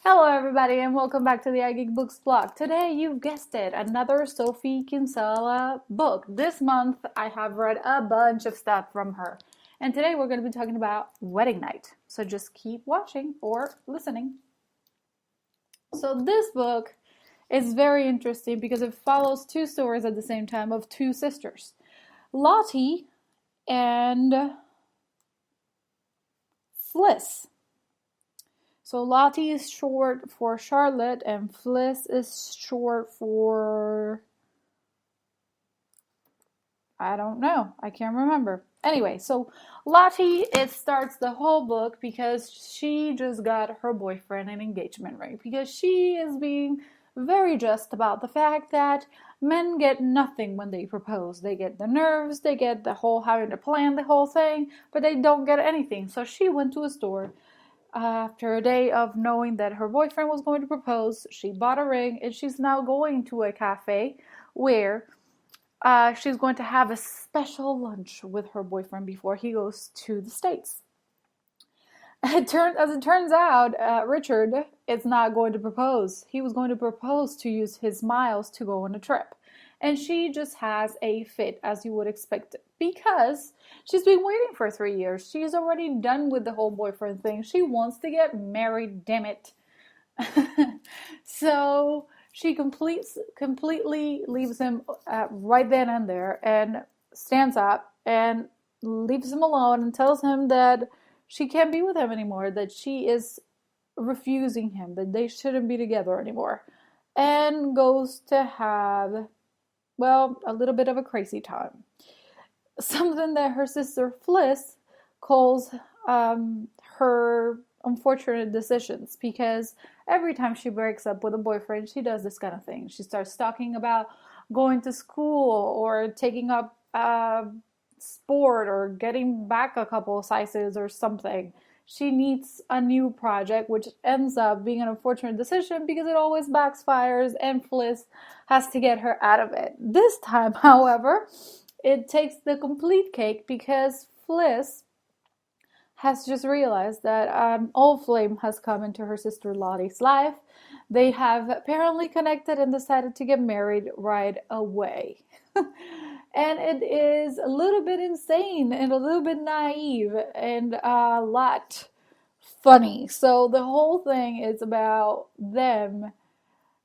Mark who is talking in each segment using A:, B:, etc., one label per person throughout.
A: Hello everybody and welcome back to the iGeek Books blog. Today, you've guessed it, another Sophie Kinsella book. This month, I have read a bunch of stuff from her. And today we're going to be talking about Wedding Night. So just keep watching or listening. So this book is very interesting because it follows two stories at the same time of two sisters. Lottie and Fliss. So Lottie is short for Charlotte and Fliss is short for, I don't know, I can't remember. Anyway, so Lottie, it starts the whole book because she just got her boyfriend an engagement ring because she is being very just about the fact that men get nothing when they propose. They get the nerves, they get the whole having to plan the whole thing, but they don't get anything. So she went to a store. After a day of knowing that her boyfriend was going to propose, she bought a ring and she's now going to a cafe where she's going to have a special lunch with her boyfriend before he goes to the States. As it turns out, Richard is not going to propose. He was going to propose to use his miles to go on a trip. And she just has a fit, as you would expect, because she's been waiting for 3 years. She's already done with the whole boyfriend thing. She wants to get married, damn it. So she completely leaves him right then and there and stands up and leaves him alone and tells him that she can't be with him anymore, that she is refusing him, that they shouldn't be together anymore, and goes to have, well, a little bit of a crazy time. Something that her sister Fliss calls her unfortunate decisions, because every time she breaks up with a boyfriend, she does this kind of thing. She starts talking about going to school or taking up sport or getting back a couple of sizes or something. She needs a new project, which ends up being an unfortunate decision because it always backfires and Fliss has to get her out of it. This time, however, it takes the complete cake because Fliss has just realized that an old flame has come into her sister Lottie's life. They have apparently connected and decided to get married right away. And it is a little bit insane and a little bit naive and a lot funny. So the whole thing is about them,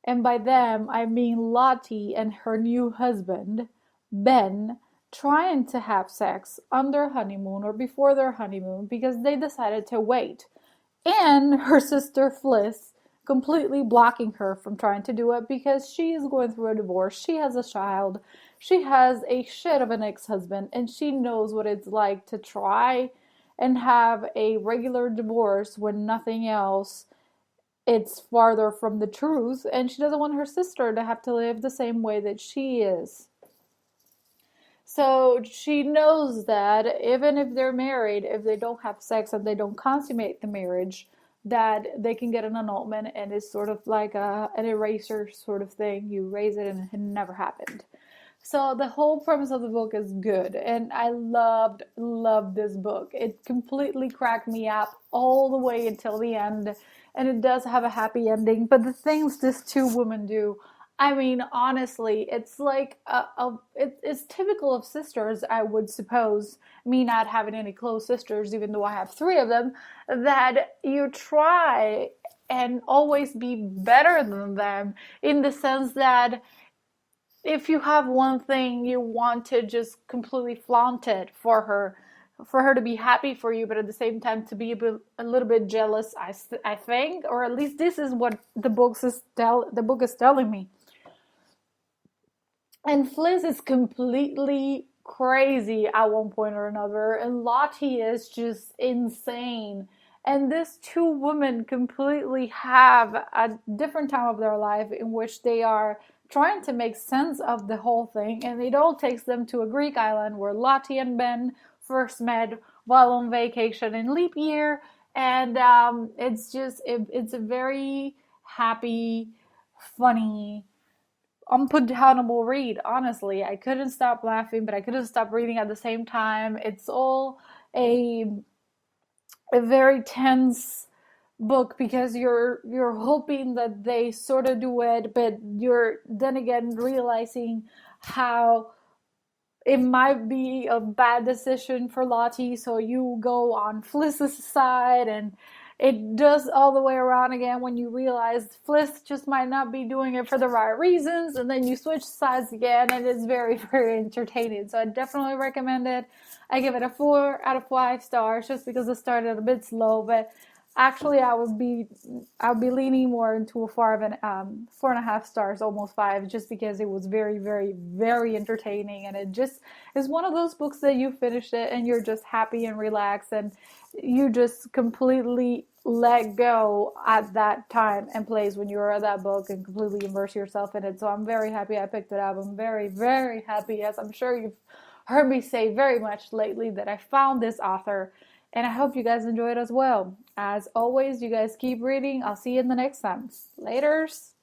A: and by them I mean Lottie and her new husband, Ben, trying to have sex on their honeymoon or before their honeymoon because they decided to wait. And her sister Fliss completely blocking her from trying to do it because she is going through a divorce. She has a child. She has a shit of an ex-husband, and she knows what it's like to try and have a regular divorce when nothing else, it's farther from the truth, and she doesn't want her sister to have to live the same way that she is. So she knows that even if they're married, if they don't have sex and they don't consummate the marriage, that they can get an annulment, and it's sort of like an eraser sort of thing. You erase it and it never happened. So the whole premise of the book is good, and I loved this book. It completely cracked me up all the way until the end, and it does have a happy ending. But the things these two women do, I mean, honestly, it's like it's typical of sisters, I would suppose. Me not having any close sisters, even though I have three of them, that you try and always be better than them in the sense that if you have one thing, you want to just completely flaunt it for her to be happy for you, but at the same time to be a little bit jealous. I think, or at least this is what the book is telling me. And Fliss is completely crazy at one point or another, and Lottie is just insane. And these two women completely have a different time of their life in which they are trying to make sense of the whole thing, and it all takes them to a Greek island where Lottie and Ben first met while on vacation in leap year, and it's a very happy, funny, unputdownable read. Honestly, I couldn't stop laughing, but I couldn't stop reading at the same time. It's all a very tense book because you're hoping that they sort of do it, but you're then again realizing how it might be a bad decision for Lottie, so you go on Fliss's side, and it does all the way around again when you realize Fliss just might not be doing it for the right reasons, and then you switch sides again, and it's very, very entertaining. So I definitely recommend it. I give it a 4 out of 5 stars just because it started a bit slow, but actually I would be leaning more into a 4.5 stars, almost 5, just because it was very, very, very entertaining, and it just is one of those books that you finish it and you're just happy and relaxed, and you just completely let go at that time and place when you read that book and completely immerse yourself in it. So I'm very happy I picked it up. I'm very, very happy, as I'm sure you've heard me say very much lately, that I found this author, and I hope you guys enjoy it as well. As always, you guys keep reading. I'll see you in the next time. Laters!